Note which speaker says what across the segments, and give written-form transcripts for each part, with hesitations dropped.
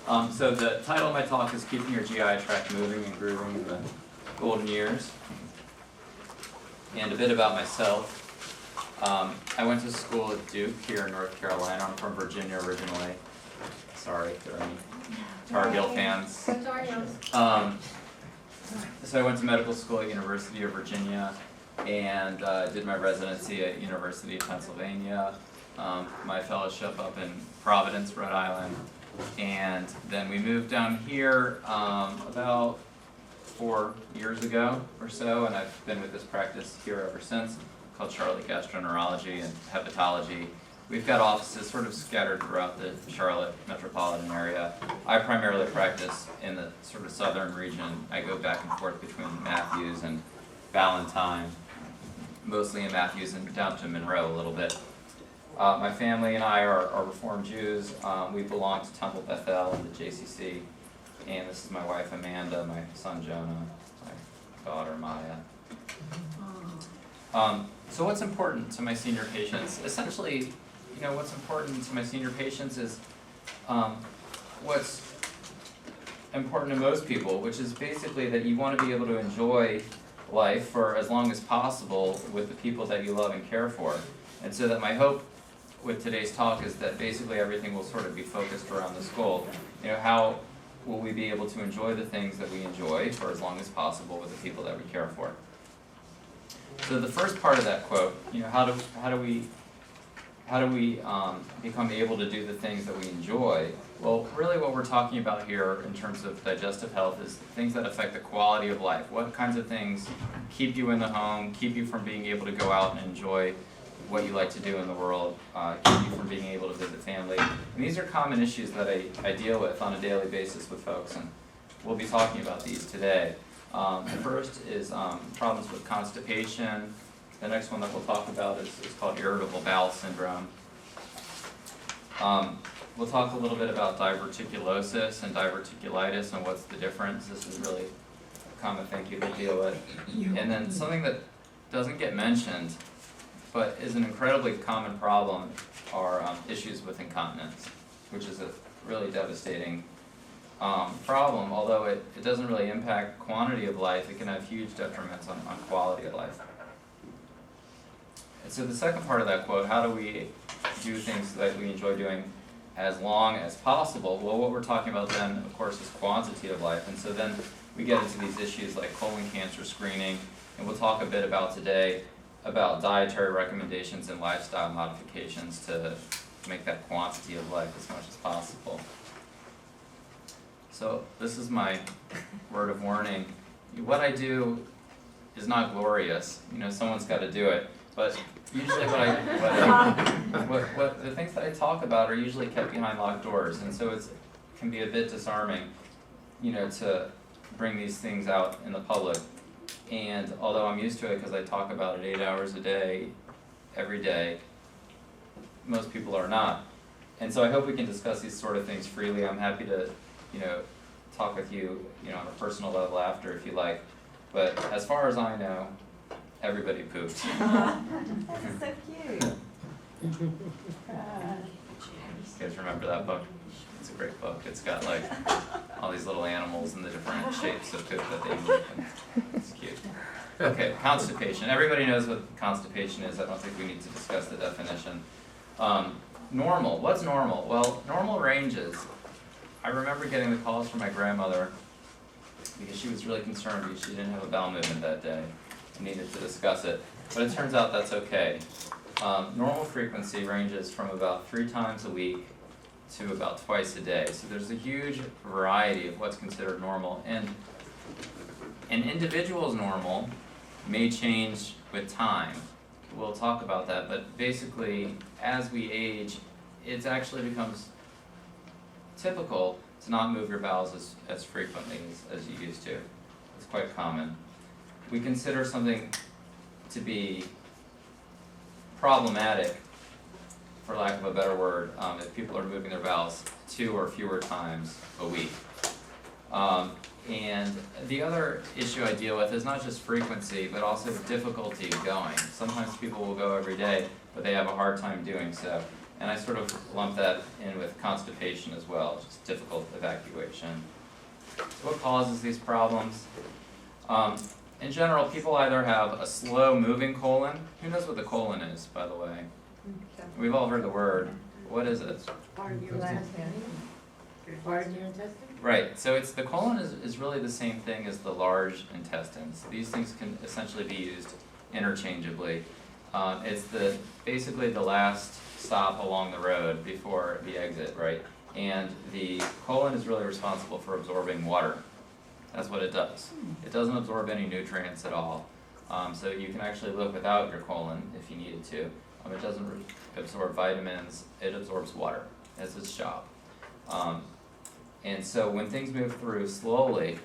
Speaker 1: So the title of my talk is Keeping Your GI Tract Moving and Grooving in the Golden Years, and a bit about myself. I went to school at Duke here in North Carolina. I'm from Virginia originally. Sorry if there are any Tar Heel fans. So I went to medical school at University of Virginia and did my residency at University of Pennsylvania, my fellowship up in Providence, Rhode Island, and then we moved down here about 4 years ago or so, and I've been with this practice here ever since, called Charlotte Gastroenterology and Hepatology. We've got offices sort of scattered throughout the Charlotte metropolitan area. I primarily practice in the sort of southern region. I go back and forth between Matthews and Valentine, mostly in Matthews and down to Monroe a little bit. My family and I are Reformed Jews. We belong to Temple Bethel and the JCC. And this is my wife Amanda, my son Jonah, my daughter Maya. So what's important to my senior patients? Essentially, what's important to my senior patients is what's important to most people, which is basically that you want to be able to enjoy life for as long as possible with the people that you love and care for. And so that my hope with today's talk is that basically everything will sort of be focused around this goal. How will we be able to enjoy the things that we enjoy for as long as possible with the people that we care for? So the first part of that quote, how do we become able to do the things that we enjoy? Well, really what we're talking about here in terms of digestive health is things that affect the quality of life. What kinds of things keep you in the home, keep you from being able to go out and enjoy what you like to do in the world, keep you from being able to visit family. And these are common issues that I deal with on a daily basis with folks, and we'll be talking about these today. The first is problems with constipation. The next one that we'll talk about is called irritable bowel syndrome. We'll talk a little bit about diverticulosis and diverticulitis and what's the difference. This is really a common thing people deal with. And then something that doesn't get mentioned but is an incredibly common problem are issues with incontinence, which is a really devastating problem. Although it doesn't really impact quantity of life, it can have huge detriments on quality of life. And so the second part of that quote, how do we do things that we enjoy doing as long as possible? Well, what we're talking about then, of course, is quantity of life. And so then we get into these issues like colon cancer screening, and we'll talk a bit about today about dietary recommendations and lifestyle modifications to make that quantity of life as much as possible. So this is my word of warning. What I do is not glorious. Someone's got to do it. But usually the things that I talk about are usually kept behind locked doors, and so it can be a bit disarming, to bring these things out in the public. And although I'm used to it because I talk about it 8 hours a day, every day, most people are not. And so I hope we can discuss these sort of things freely. I'm happy to, talk with you, on a personal level after if you like. But as far as I know, everybody poops.
Speaker 2: That's so cute.
Speaker 1: You guys remember that book? It's a great book. It's got like all these little animals and the different shapes of poop that they make. It's cute. Okay, constipation. Everybody knows what constipation is. I don't think we need to discuss the definition. Normal. What's normal? Well, normal ranges. I remember getting the calls from my grandmother because she was really concerned because she didn't have a bowel movement that day and needed to discuss it. But it turns out that's okay. Normal frequency ranges from about 3 times a week to about twice a day. So there's a huge variety of what's considered normal. And an individual's normal may change with time. We'll talk about that. But basically, as we age, it actually becomes typical to not move your bowels as frequently as you used to. It's quite common. We consider something to be problematic, for lack of a better word, if people are moving their bowels 2 or fewer times a week. And the other issue I deal with is not just frequency, but also difficulty going. Sometimes people will go every day, but they have a hard time doing so. And I sort of lump that in with constipation as well, just difficult evacuation. So what causes these problems? In general, people either have a slow moving colon. Who knows what the colon is, by the way? We've all heard the word. What is it?
Speaker 3: Part of your intestine. Part of your intestine?
Speaker 1: Right, so the colon is really the same thing as the large intestines. These things can essentially be used interchangeably. It's basically the last stop along the road before the exit, right? And the colon is really responsible for absorbing water. That's what it does. It doesn't absorb any nutrients at all. So you can actually live without your colon if you needed to. It doesn't absorb vitamins, it absorbs water. That's its job. And so when things move through slowly,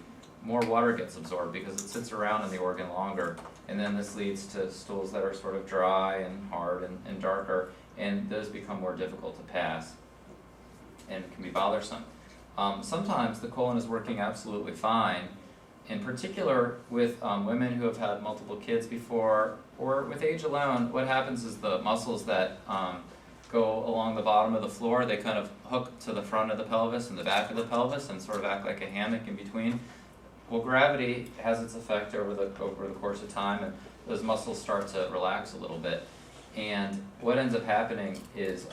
Speaker 1: more water gets absorbed because it sits around in the organ longer. And then this leads to stools that are sort of dry and hard and darker, and those become more difficult to pass and can be bothersome. Sometimes the colon is working absolutely fine, in particular with women who have had multiple kids before, or with age alone. What happens is the muscles that go along the bottom of the floor, they kind of hook to the front of the pelvis and the back of the pelvis and sort of act like a hammock in between. Well, gravity has its effect over the course of time, and those muscles start to relax a little bit. And what ends up happening is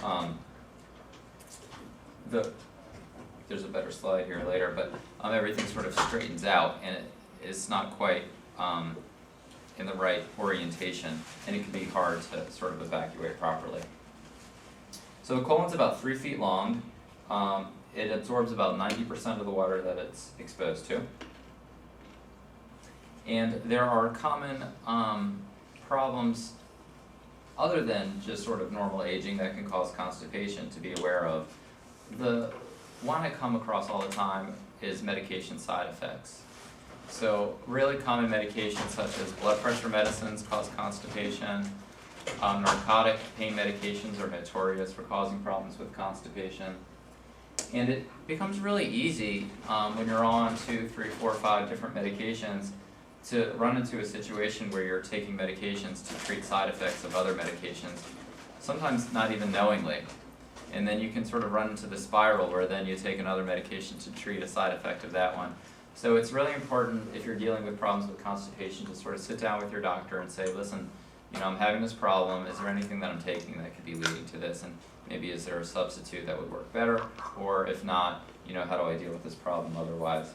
Speaker 1: there's a better slide here later, but everything sort of straightens out, and it's not quite in the right orientation, and it can be hard to sort of evacuate properly. So the colon's about 3 feet long. It absorbs about 90% of the water that it's exposed to. And there are common problems other than just sort of normal aging that can cause constipation to be aware of. The one I come across all the time is medication side effects. So really common medications such as blood pressure medicines cause constipation. Narcotic pain medications are notorious for causing problems with constipation. And it becomes really easy when you're on 2, 3, 4, 5 different medications to run into a situation where you're taking medications to treat side effects of other medications, sometimes not even knowingly. And then you can sort of run into the spiral where then you take another medication to treat a side effect of that one. So it's really important if you're dealing with problems with constipation to sort of sit down with your doctor and say, listen, I'm having this problem, is there anything that I'm taking that could be leading to this, and maybe is there a substitute that would work better, or if not, how do I deal with this problem otherwise?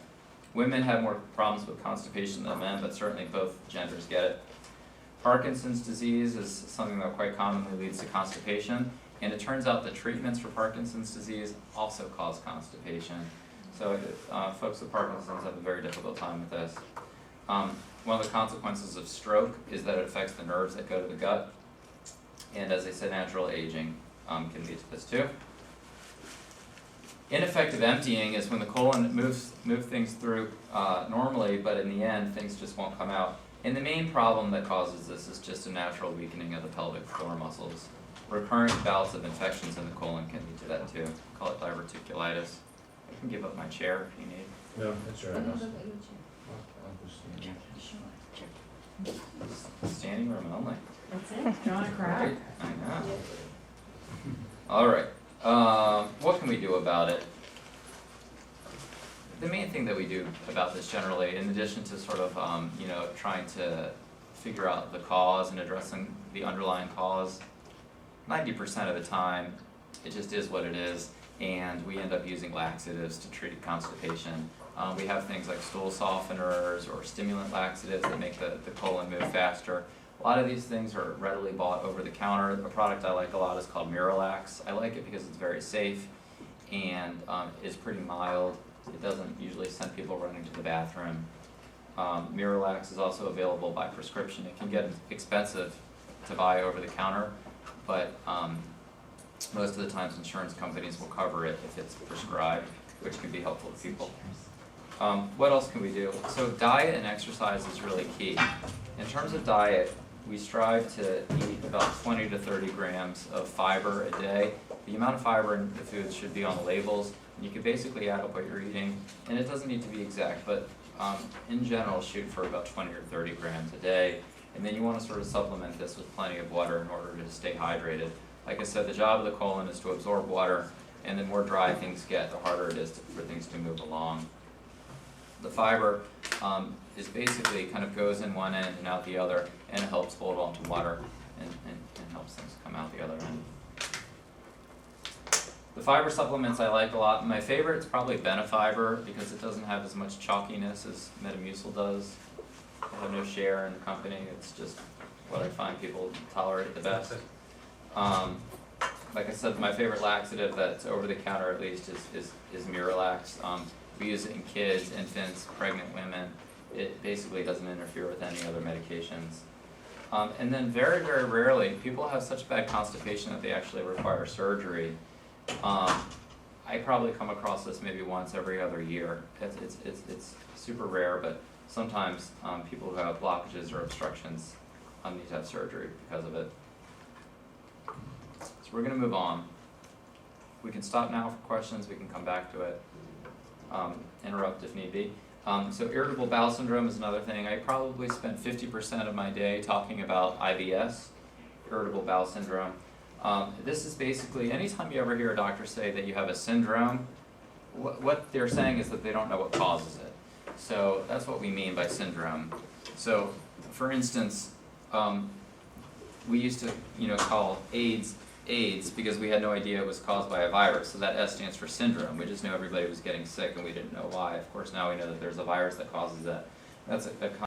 Speaker 1: Women have more problems with constipation than men, but certainly both genders get it. Parkinson's disease is something that quite commonly leads to constipation, and it turns out that treatments for Parkinson's disease also cause constipation. So folks with Parkinson's have a very difficult time with this. One of the consequences of stroke is that it affects the nerves that go to the gut, and as I said, natural aging can lead to this too. Ineffective emptying is when the colon moves things through normally, but in the end, things just won't come out. And the main problem that causes this is just a natural weakening of the pelvic floor muscles. Recurrent bouts of infections in the colon can lead to that too. Call it diverticulitis. I can give up my chair if you need.
Speaker 4: No, that's all right.
Speaker 1: Standing room only.
Speaker 3: That's it, John Crack.
Speaker 1: Right? I know. All right. What can we do about it? The main thing that we do about this generally, in addition to sort of trying to figure out the cause and addressing the underlying cause, 90% of the time it just is what it is, and we end up using laxatives to treat constipation. We have things like stool softeners or stimulant laxatives that make the colon move faster. A lot of these things are readily bought over the counter. A product I like a lot is called Miralax. I like it because it's very safe and is pretty mild. It doesn't usually send people running to the bathroom. Miralax is also available by prescription. It can get expensive to buy over the counter, but most of the times insurance companies will cover it if it's prescribed, which can be helpful to people. What else can we do? So diet and exercise is really key. In terms of diet, we strive to eat about 20 to 30 grams of fiber a day. The amount of fiber in the foods should be on the labels. You can basically add up what you're eating, and it doesn't need to be exact, but in general, shoot for about 20 or 30 grams a day. And then you want to sort of supplement this with plenty of water in order to stay hydrated. Like I said, the job of the colon is to absorb water, and the more dry things get, the harder it is for things to move along. The fiber is basically kind of goes in one end and out the other, and it helps hold on to water and helps things come out the other end. The fiber supplements I like a lot. My favorite is probably Benefiber because it doesn't have as much chalkiness as Metamucil does. I have no share in the company. It's just what I find people tolerate the best. Like I said, my favorite laxative that's over the counter at least is Miralax. We use it in kids, infants, pregnant women. It basically doesn't interfere with any other medications. And then very, very rarely, people have such bad constipation that they actually require surgery. I probably come across this maybe once every other year. It's super rare, but sometimes people who have blockages or obstructions need to have surgery because of it. So we're going to move on. We can stop now for questions. We can come back to it. Interrupt if need be. So irritable bowel syndrome is another thing. I probably spent 50% of my day talking about IBS, irritable bowel syndrome. This is basically, anytime you ever hear a doctor say that you have a syndrome, what they're saying is that they don't know what causes it. So that's what we mean by syndrome. So, for instance, we used to, call AIDS because we had no idea it was caused by a virus. So that S stands for syndrome. We just knew everybody was getting sick and we didn't know why. Of course, now we know that there's a virus that causes that. That's a